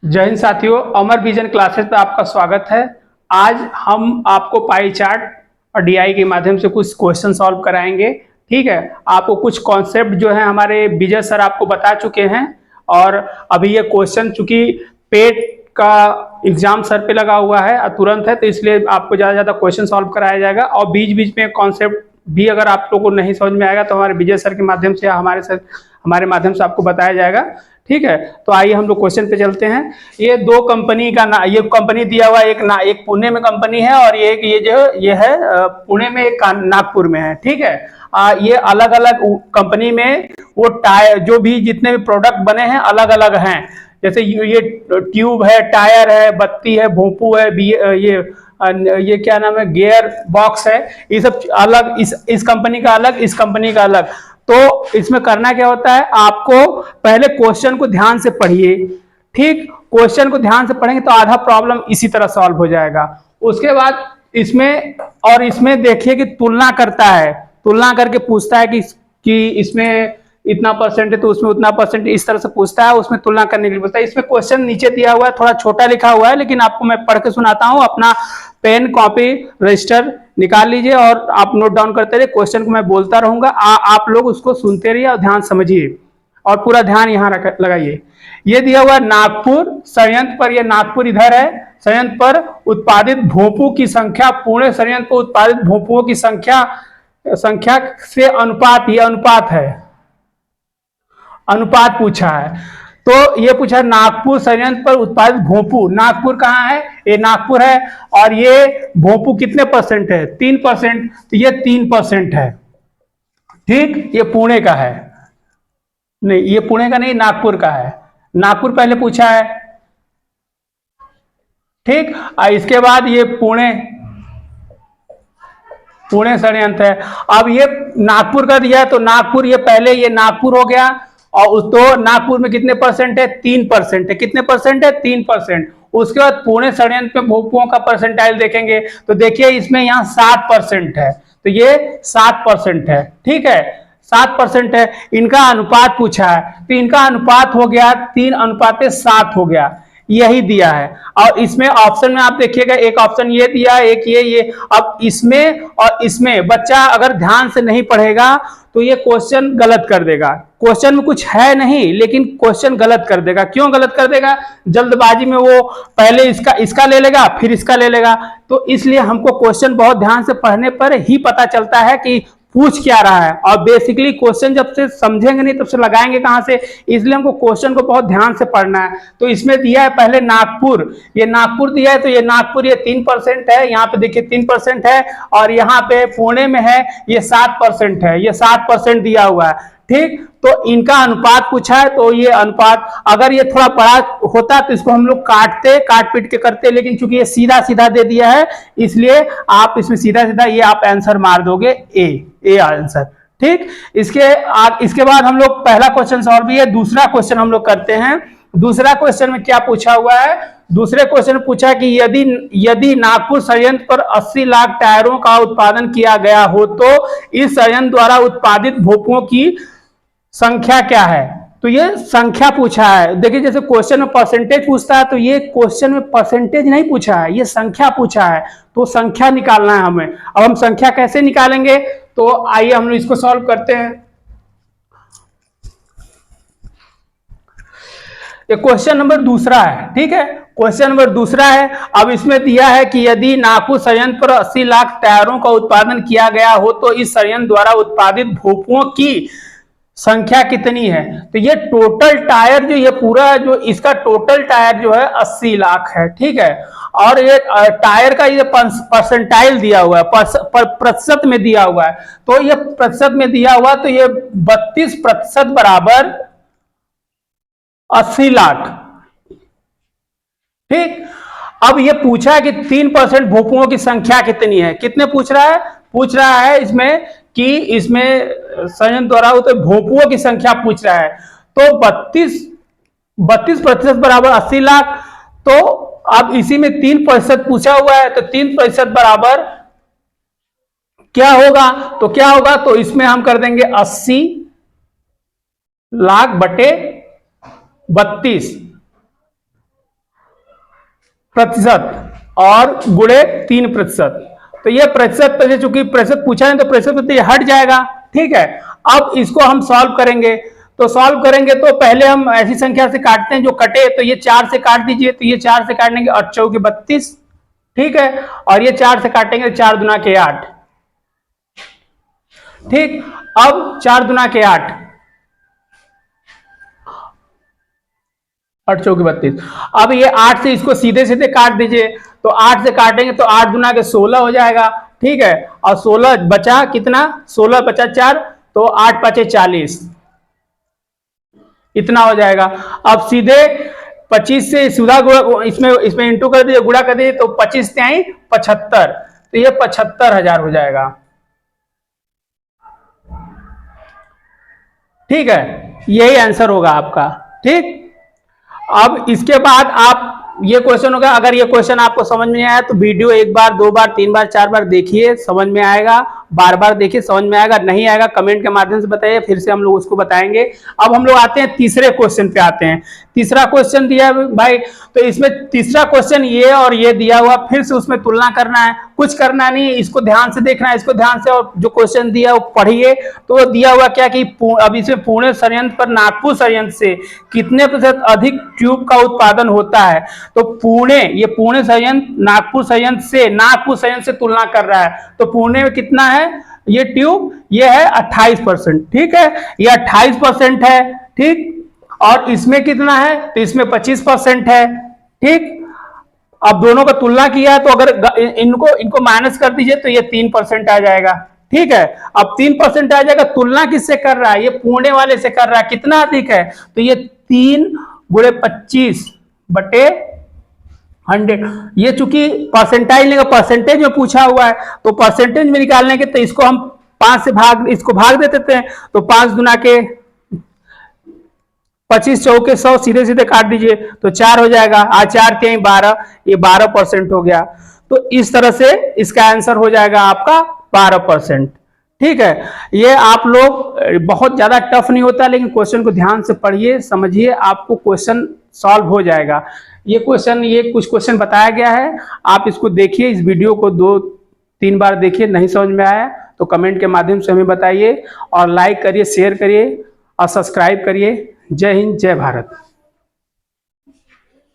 जय हिंद साथियों, अमर vision classes पे आपका स्वागत है। आज हम आपको पाई चार्ट और डीआई के माध्यम से कुछ क्वेश्चन सॉल्व कराएंगे। ठीक है, आपको कुछ कॉन्सेप्ट जो है हमारे विजय सर आपको बता चुके हैं और अभी ये क्वेश्चन चूंकि पेट का एग्जाम सर पे लगा हुआ है तुरंत है, तो इसलिए आपको ज़्यादा ज़्यादा क्वेश्चन सॉल्व कराया जाएगा और बीच बीच में कॉन्सेप्ट भी अगर आप लोगों को नहीं समझ में आएगा तो हमारे विजय सर के माध्यम से या हमारे माध्यम से आपको बताया जाएगा। ठीक है, तो आइए हम लोग क्वेश्चन पे चलते हैं। ये दो कंपनी का ये कंपनी दिया हुआ एक पुणे में कंपनी है और ये है पुणे में, एक नागपुर में है। ठीक है, ये अलग अलग कंपनी में वो टायर जो भी जितने भी प्रोडक्ट बने हैं अलग अलग हैं। जैसे ये ट्यूब है, टायर है, बत्ती है, भोंपू है, ये क्या नाम है, गियर बॉक्स है। ये सब अलग, इस कंपनी का अलग, इस कंपनी का अलग। तो इसमें करना क्या होता है, आपको पहले क्वेश्चन को ध्यान से पढ़िए। ठीक, क्वेश्चन को ध्यान से पढ़ेंगे तो आधा प्रॉब्लम इसी तरह सॉल्व हो जाएगा। उसके बाद इसमें देखिए कि तुलना करता है, तुलना करके पूछता है कि इसमें इतना परसेंट है तो उसमें उतना परसेंट, इस तरह से पूछता है, उसमें तुलना करने के लिए पूछता है। इसमें क्वेश्चन नीचे दिया हुआ है, थोड़ा छोटा लिखा हुआ है, लेकिन आपको मैं पढ़ के सुनाता हूं। अपना पेन, कॉपी, रजिस्टर निकाल लीजिए और आप नोट डाउन करते रहिए। क्वेश्चन को मैं बोलता रहूंगा, आप लोग उसको सुनते रहिए और ध्यान समझिए और पूरा ध्यान यहाँ लगाइए। ये दिया हुआ नागपुर संयंत्र पर, ये नागपुर इधर है, संयंत्र पर उत्पादित भोंपू की संख्या, पुणे संयंत्र पर उत्पादित भोंपुओं की संख्या से अनुपात, ये अनुपात है, अनुपात पूछा है। तो ये पूछा नागपुर संयंत्र पर उत्पादित भोंपू, नागपुर कहाँ है, ये नागपुर है, और ये भोंपू कितने परसेंट है, 3%, तो ये 3% है। ठीक, ये पुणे का है, नहीं ये पुणे का नहीं, नागपुर का है, नागपुर पहले पूछा है। ठीक, इसके बाद ये पुणे संयंत्र है। अब ये नागपुर का दिया है तो नागपुर, ये पहले ये नागपुर हो गया, और तो नागपुर में कितने परसेंट है, 3% है। कितने परसेंट है, 3%। उसके बाद पुणे संयंत्र में भोंपुओं का परसेंटाइल देखेंगे तो देखिए इसमें यहाँ 7% है, तो ये 7% है। ठीक है, 7% है। इनका अनुपात पूछा है तो इनका अनुपात हो गया 3:7 हो गया, यही दिया है। और इसमें ऑप्शन में आप देखिएगा, एक ऑप्शन ये दिया, एक ये। अब इसमें और इसमें बच्चा अगर ध्यान से नहीं पढ़ेगा तो ये क्वेश्चन गलत कर देगा। क्वेश्चन में कुछ है नहीं लेकिन क्वेश्चन गलत कर देगा। क्यों गलत कर देगा, जल्दबाजी में वो पहले इसका ले लेगा फिर इसका ले लेगा। तो इसलिए हमको क्वेश्चन बहुत ध्यान से पढ़ने पर ही पता चलता है कि पूछ क्या रहा है, और बेसिकली क्वेश्चन जब से समझेंगे नहीं तब से लगाएंगे कहां से, इसलिए हमको क्वेश्चन को बहुत ध्यान से पढ़ना है। तो इसमें दिया है पहले नागपुर, ये नागपुर दिया है तो ये नागपुर, ये 3% है, यहाँ पे देखिए 3% है, और यहाँ पे पुणे में है ये 7% है, ये 7% दिया हुआ है। ठीक, तो इनका अनुपात पूछा है तो ये अनुपात, अगर ये थोड़ा बड़ा होता तो इसको हम लोग काट पीट के करते, लेकिन चूंकि ये सीधा सीधा दे दिया है इसलिए आप इसमें सीधा सीधा ये आप आंसर मार दोगे, ए आंसर। ठीक, इसके बाद हम लोग पहला क्वेश्चन सॉल्व किया, दूसरा क्वेश्चन हम लोग करते हैं। दूसरा क्वेश्चन में क्या पूछा हुआ है, दूसरे क्वेश्चन में पूछा कि यदि नागपुर संयंत्र पर 80 लाख टायरों का उत्पादन किया गया हो तो इस संयंत्र द्वारा उत्पादित भोंपुओं की संख्या क्या है। तो ये संख्या पूछा है। देखिए जैसे क्वेश्चन में परसेंटेज पूछता है तो ये क्वेश्चन में परसेंटेज नहीं पूछा है, ये संख्या पूछा है, तो संख्या निकालना है हमें। अब हम संख्या कैसे निकालेंगे, तो आइए हम लोग इसको सॉल्व करते हैं। ये क्वेश्चन नंबर दूसरा है। ठीक है, क्वेश्चन नंबर दूसरा है। अब इसमें दिया है कि यदि नागपुर संयंत्र पर 80 लाख टायरों का उत्पादन किया गया हो तो इस संयंत्र द्वारा उत्पादित भोंपुओं की संख्या कितनी है। तो ये टोटल टायर जो ये पूरा जो इसका टोटल टायर जो है 80 लाख है। ठीक है, और ये टायर का ये परसेंटाइल दिया हुआ है, प्रतिशत में दिया हुआ है, तो ये प्रतिशत में दिया हुआ तो ये 32% बराबर 80 लाख। ठीक, अब ये पूछा है कि 3% भोंपुओं की संख्या कितनी है। कितने पूछ रहा है इसमें कि इसमें संयंत्र द्वारा तो भोंपुओं की संख्या पूछ रहा है। तो 32% बराबर 80 लाख। तो अब इसी में 3% पूछा हुआ है तो 3% बराबर क्या होगा, तो इसमें हम कर देंगे 80 लाख बटे 32। प्रतिशत और गुणे 3%। तो ये प्रतिशत पे चूंकि प्रतिशत पूछा है तो प्रतिशत पे हट जाएगा। ठीक है, अब इसको हम सॉल्व करेंगे। तो सॉल्व करेंगे तो पहले हम ऐसी संख्या से काटते हैं जो कटे, तो ये 4 से काट दीजिए, तो ये 4 से काटने के 8 चौके 32। ठीक है, और ये 4 से काटेंगे 4 दूना के 8। ठीक, अब 4 दूना के 8, 8 चौके 32। अब ये 8 से इसको सीधे सीधे काट दीजिए, तो 8 से काटेंगे तो 8 दूना के 16 हो जाएगा। ठीक है, और 16 बचा कितना, 16 बचा 4, तो 8 5 40, इतना हो जाएगा। अब सीधे 25 से सीधा इसमें इंटू कर दीजिए, गुणा कर दीजिए, तो 25 से आई 75, तो ये 75,000 हो जाएगा। ठीक है, यही आंसर होगा आपका। ठीक, अब इसके बाद आप ये क्वेश्चन होगा, अगर ये क्वेश्चन आपको समझ में आया तो वीडियो 1 बार 2 बार 3 बार 4 बार देखिए, समझ में आएगा, बार बार देखिए, समझ में आएगा, नहीं आएगा कमेंट के माध्यम से बताइए, फिर से हम लोग उसको बताएंगे। अब हम लोग आते हैं तीसरे क्वेश्चन पे आते हैं। तीसरा क्वेश्चन दिया है भाई, तो इसमें तीसरा क्वेश्चन ये और ये दिया हुआ, फिर से उसमें तुलना करना है, कुछ करना नहीं, इसको ध्यान से देखना है, इसको ध्यान से, और जो क्वेश्चन दिया वो पढ़िए। तो दिया हुआ क्या कि अब इसमें पुणे संयंत्र पर नागपुर संयंत्र से कितने प्रतिशत अधिक ट्यूब का उत्पादन होता है। तो ये पुणे संयंत्र नागपुर संयंत्र से तुलना कर रहा है। तो पुणे में कितना है ये ट्यूब, ये है 28%। ठीक है, ये 28% है। ठीक, और इसमें कितना है, तो इसमें 25% है। ठीक, अब दोनों का तुलना किया तो अगर इनको माइनस कर दीजिए तो ये 3% आ जाएगा। ठीक है, अब 3% आ जाएगा। तुलना किससे कर रहा है, ये पुणे वाले से कर रहा है, कितना अधिक है, तो ये 3 गुणे 25 बटे 100। ये चूंकि परसेंटाइज लेगा, परसेंटेज में पूछा हुआ है, तो परसेंटेज में निकालने के तो इसको हम 5 से इसको भाग देते हैं, तो 5 गुना के 25 चौके 100, सीधे सीधे काट दीजिए तो 4 हो जाएगा। 4 के 12, ये 12% हो गया। तो इस तरह से इसका आंसर हो जाएगा आपका 12%। ठीक है, ये आप लोग बहुत ज्यादा टफ नहीं होता, लेकिन क्वेश्चन को ध्यान से पढ़िए, समझिए, आपको क्वेश्चन सॉल्व हो जाएगा। ये कुछ क्वेश्चन बताया गया है, आप इसको देखिए, इस वीडियो को 2-3 बार देखिए, नहीं समझ में आया तो कमेंट के माध्यम से हमें बताइए, और लाइक करिए, शेयर करिए और सब्सक्राइब करिए। जय हिंद, जय भारत।